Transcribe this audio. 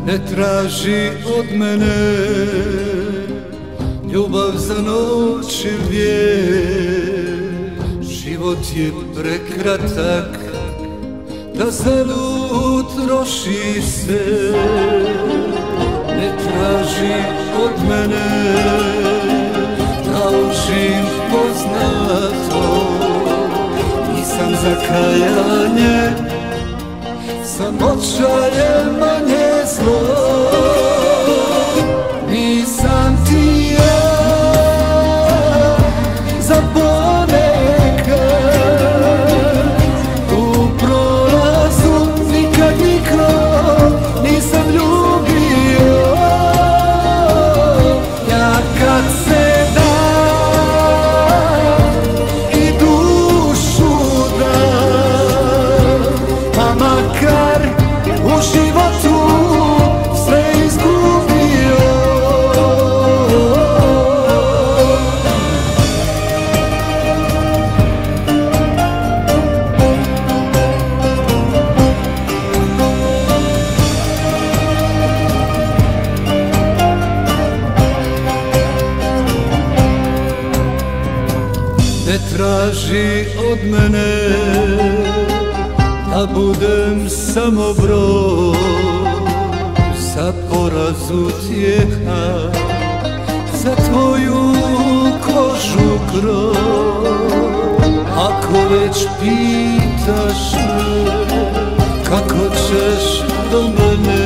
Ne traži od mene ljubav za noć i vijek. Život je prekratak da zalud troši se. Ne traži od mene da učim poznato. Nisam za kajanje, samoća je manje zlo. Nisam ti ja za ponekad, u prolazu nikad niko nisam ljubio. Ja kad se dam i dušu dam, pa makar u životu sve izgubio. Ne traži od mene da budem samo broj, za poraz utjeha, za tvoju kožu krov. Ako već pitaš me kako ćeš do mene,